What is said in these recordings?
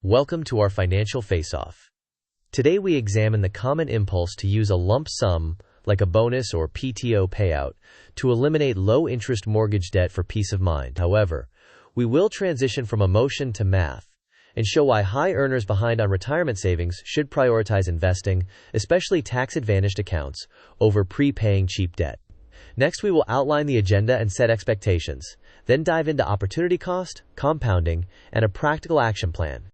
Welcome to our financial face-off. Today we examine the common impulse to use a lump sum, like a bonus or PTO payout, to eliminate low-interest mortgage debt for peace of mind. However, we will transition from emotion to math and show why high earners behind on retirement savings should prioritize investing, especially tax-advantaged accounts, over prepaying cheap debt. Next, we will outline the agenda and set expectations, then dive into opportunity cost, compounding, and a practical action plan.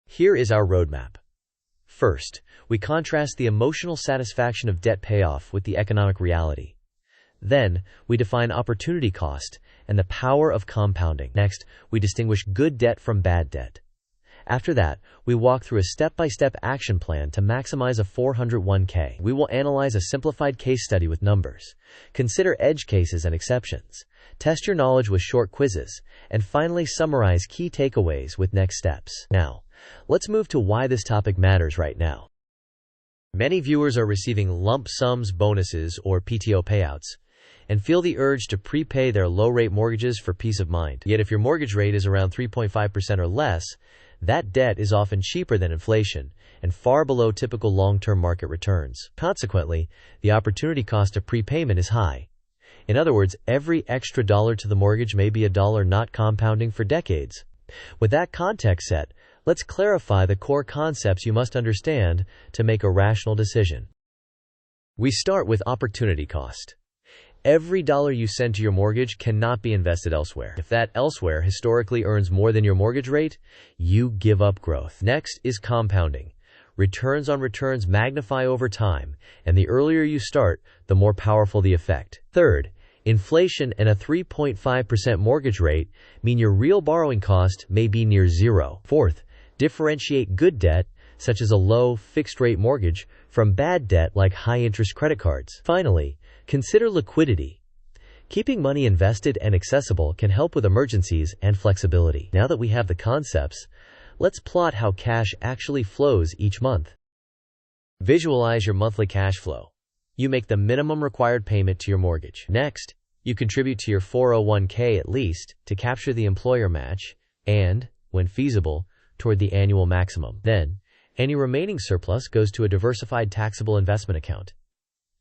Here is our roadmap. First, we contrast the emotional satisfaction of debt payoff with the economic reality. Then, we define opportunity cost and the power of compounding. Next, we distinguish good debt from bad debt. After that, we walk through a step-by-step action plan to maximize a 401k. We will analyze a simplified case study with numbers, consider edge cases and exceptions, test your knowledge with short quizzes, and finally summarize key takeaways with next steps. Now, let's move to why this topic matters right now. Many viewers are receiving lump sums, bonuses, or PTO payouts, and feel the urge to prepay their low-rate mortgages for peace of mind. Yet if your mortgage rate is around 3.5% or less, that debt is often cheaper than inflation and far below typical long-term market returns. Consequently, the opportunity cost of prepayment is high. In other words, every extra dollar to the mortgage may be a dollar not compounding for decades. With that context set, let's clarify the core concepts you must understand to make a rational decision. We start with opportunity cost. Every dollar you send to your mortgage cannot be invested elsewhere. If that elsewhere historically earns more than your mortgage rate, you give up growth. Next is compounding. Returns on returns magnify over time, and the earlier you start, the more powerful the effect. Third, inflation and a 3.5% mortgage rate mean your real borrowing cost may be near zero. Fourth, differentiate good debt, such as a low, fixed-rate mortgage, from bad debt like high-interest credit cards. Finally, consider liquidity. Keeping money invested and accessible can help with emergencies and flexibility. Now that we have the concepts, let's plot how cash actually flows each month. Visualize your monthly cash flow. You make the minimum required payment to your mortgage. Next, you contribute to your 401k at least to capture the employer match and, when feasible, toward the annual maximum. Then, any remaining surplus goes to a diversified taxable investment account.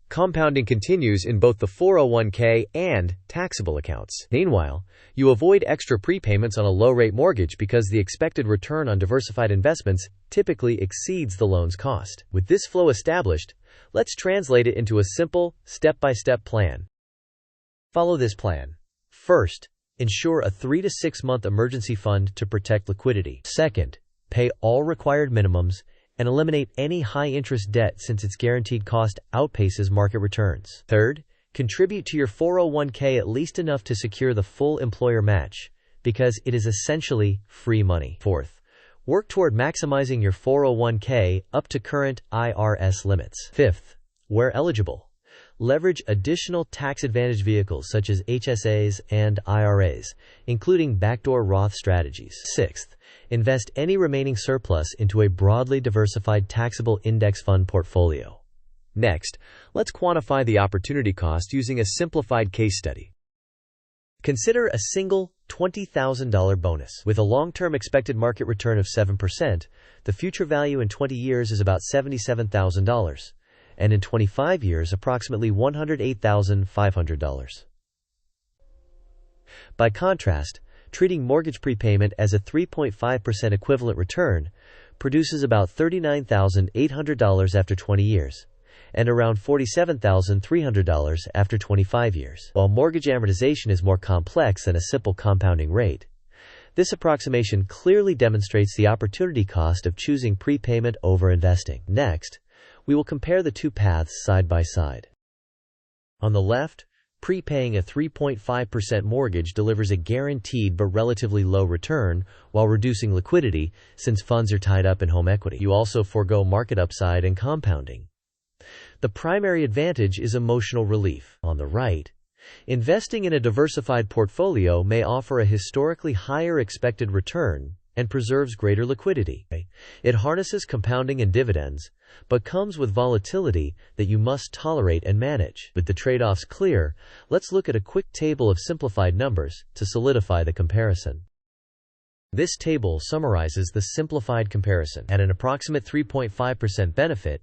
Compounding continues in both the 401k and taxable accounts. Meanwhile, you avoid extra prepayments on a low-rate mortgage because the expected return on diversified investments typically exceeds the loan's cost. With this flow established, let's translate it into a simple, step-by-step plan. Follow this plan. First, ensure a 3 to 6 month emergency fund to protect liquidity. Second, pay all required minimums and eliminate any high-interest debt since its guaranteed cost outpaces market returns. Third, contribute to your 401k at least enough to secure the full employer match, because it is essentially free money. Fourth, work toward maximizing your 401k up to current IRS limits. Fifth, where eligible, leverage additional tax-advantaged vehicles such as HSAs and IRAs, including backdoor Roth strategies. Sixth, invest any remaining surplus into a broadly diversified taxable index fund portfolio. Next, let's quantify the opportunity cost using a simplified case study. Consider a single $20,000 bonus. With a long-term expected market return of 7%, the future value in 20 years is about $77,000, and in 25 years approximately $108,500. By contrast, treating mortgage prepayment as a 3.5% equivalent return produces about $39,800 after 20 years, and around $47,300 after 25 years. While mortgage amortization is more complex than a simple compounding rate, this approximation clearly demonstrates the opportunity cost of choosing prepayment over investing. Next, we will compare the two paths side by side. On the left, prepaying a 3.5% mortgage delivers a guaranteed but relatively low return while reducing liquidity since funds are tied up in home equity. You also forego market upside and compounding. The primary advantage is emotional relief. On the right, investing in a diversified portfolio may offer a historically higher expected return and preserves greater liquidity. It harnesses compounding and dividends, but comes with volatility that you must tolerate and manage. With the trade-offs clear, let's look at a quick table of simplified numbers to solidify the comparison. This table summarizes the simplified comparison. At an approximate 3.5% benefit,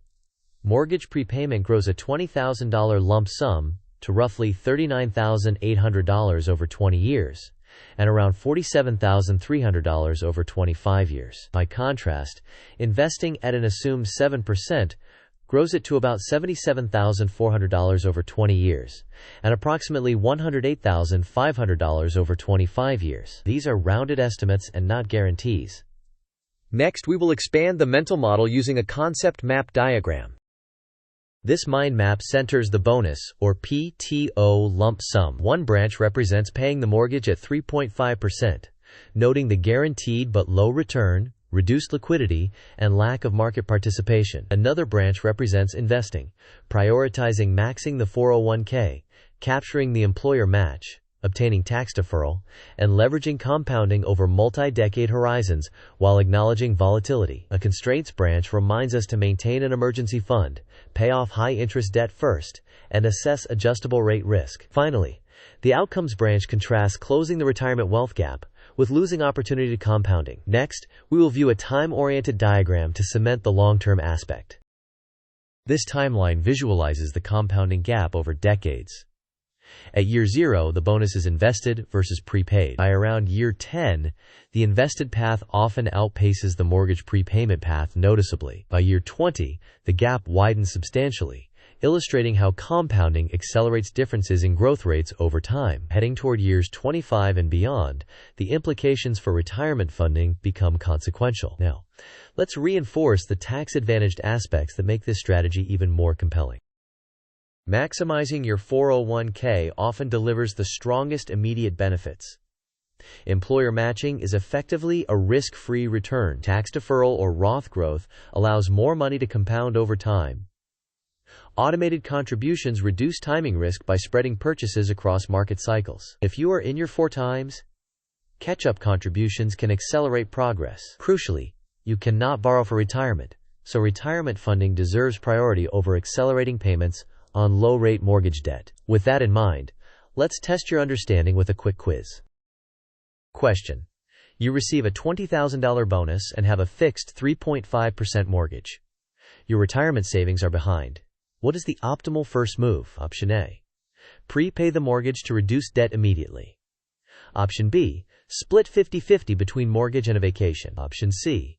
mortgage prepayment grows a $20,000 lump sum to roughly $39,800 over 20 years, and around $47,300 over 25 years. By contrast, investing at an assumed 7% grows it to about $77,400 over 20 years, and approximately $108,500 over 25 years. These are rounded estimates and not guarantees. Next, we will expand the mental model using a concept map diagram. This mind map centers the bonus, or PTO, lump sum. One branch represents paying the mortgage at 3.5%, noting the guaranteed but low return, reduced liquidity, and lack of market participation. Another branch represents investing, prioritizing maxing the 401k, capturing the employer match, obtaining tax deferral, and leveraging compounding over multi-decade horizons while acknowledging volatility. A constraints branch reminds us to maintain an emergency fund, pay off high-interest debt first, and assess adjustable rate risk. Finally, the outcomes branch contrasts closing the retirement wealth gap with losing opportunity to compounding. Next, we will view a time-oriented diagram to cement the long-term aspect. This timeline visualizes the compounding gap over decades. At year 0, the bonus is invested versus prepaid. By around year 10, the invested path often outpaces the mortgage prepayment path noticeably. By year 20, the gap widens substantially, illustrating how compounding accelerates differences in growth rates over time. Heading toward years 25 and beyond, the implications for retirement funding become consequential. Now, let's reinforce the tax-advantaged aspects that make this strategy even more compelling. Maximizing your 401k often delivers the strongest immediate benefits. Employer matching is effectively a risk-free return. Tax deferral or Roth growth allows more money to compound over time. Automated contributions reduce timing risk by spreading purchases across market cycles. If you are in your 4 times, catch-up contributions can accelerate progress. Crucially, you cannot borrow for retirement, so retirement funding deserves priority over accelerating payments on low-rate mortgage debt. With that in mind, let's test your understanding with a quick quiz. Question: you receive a $20,000 bonus and have a fixed 3.5% mortgage. Your retirement savings are behind. What is the optimal first move? Option A: prepay the mortgage to reduce debt immediately. Option B: split 50-50 between mortgage and a vacation. Option C: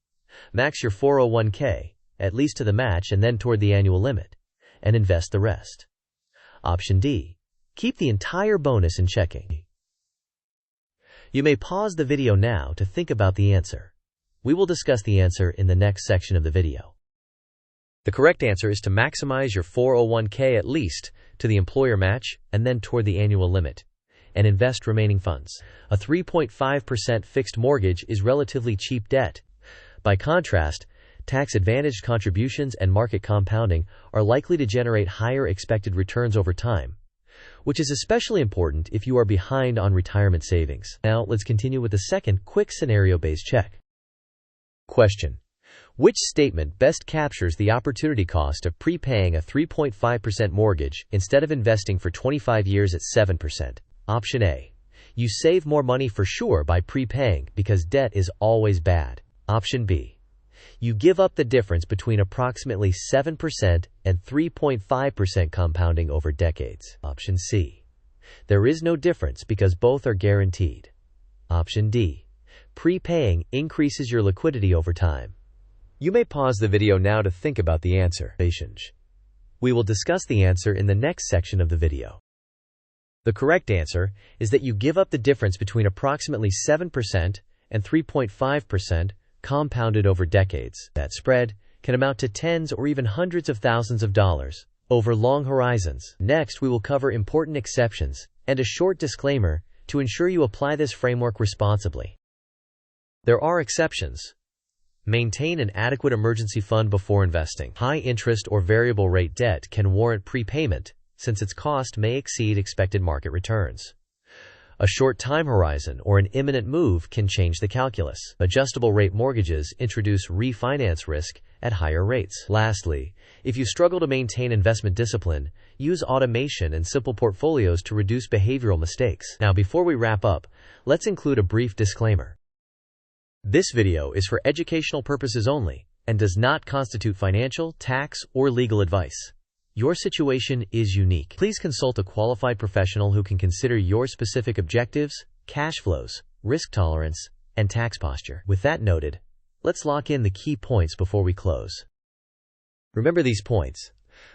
max your 401k, at least to the match and then toward the annual limit, and invest the rest. Option D: keep the entire bonus in checking. You may pause the video now to think about the answer. We will discuss the answer in the next section of the video. The correct answer is to maximize your 401k at least to the employer match and then toward the annual limit, and invest remaining funds. A 3.5% fixed mortgage is relatively cheap debt. By contrast, tax-advantaged contributions and market compounding are likely to generate higher expected returns over time, which is especially important if you are behind on retirement savings. Now, let's continue with the second quick scenario-based check. Question: which statement best captures the opportunity cost of prepaying a 3.5% mortgage instead of investing for 25 years at 7%? Option A: you save more money for sure by prepaying because debt is always bad. Option B: you give up the difference between approximately 7% and 3.5% compounding over decades. Option C: there is no difference because both are guaranteed. Option D: prepaying increases your liquidity over time. You may pause the video now to think about the answer. We will discuss the answer in the next section of the video. The correct answer is that you give up the difference between approximately 7% and 3.5% compounded over decades. That spread can amount to tens or even hundreds of thousands of dollars over long horizons. Next, we will cover important exceptions and a short disclaimer to ensure you apply this framework responsibly. There are exceptions. Maintain an adequate emergency fund before investing. High interest or variable rate debt can warrant prepayment since its cost may exceed expected market returns. A short time horizon or an imminent move can change the calculus. Adjustable rate mortgages introduce refinance risk at higher rates. Lastly, if you struggle to maintain investment discipline, use automation and simple portfolios to reduce behavioral mistakes. Now, before we wrap up, let's include a brief disclaimer. This video is for educational purposes only and does not constitute financial, tax, or legal advice. Your situation is unique. Please consult a qualified professional who can consider your specific objectives, cash flows, risk tolerance, and tax posture. With that noted, let's lock in the key points before we close. Remember these points.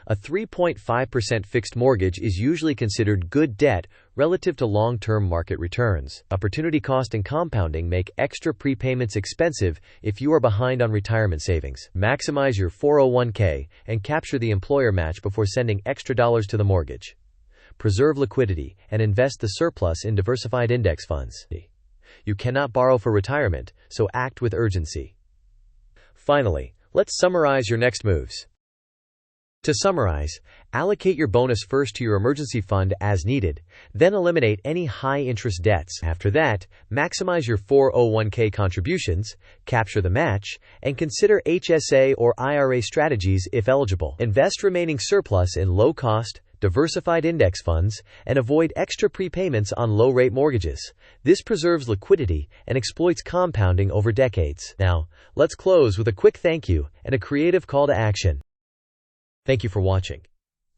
A 3.5% fixed mortgage is usually considered good debt relative to long-term market returns. Opportunity cost and compounding make extra prepayments expensive if you are behind on retirement savings. Maximize your 401k and capture the employer match before sending extra dollars to the mortgage. Preserve liquidity and invest the surplus in diversified index funds. You cannot borrow for retirement, so act with urgency. Finally, let's summarize your next moves. To summarize, allocate your bonus first to your emergency fund as needed, then eliminate any high-interest debts. After that, maximize your 401k contributions, capture the match, and consider HSA or IRA strategies if eligible. Invest remaining surplus in low-cost, diversified index funds, and avoid extra prepayments on low-rate mortgages. This preserves liquidity and exploits compounding over decades. Now, let's close with a quick thank you and a creative call to action. Thank you for watching.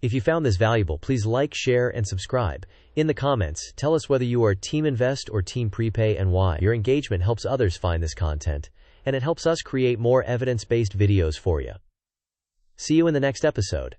If you found this valuable, please like, share, and subscribe. In the comments, tell us whether you are Team Invest or Team Prepay and why. Your engagement helps others find this content, and it helps us create more evidence-based videos for you. See you in the next episode.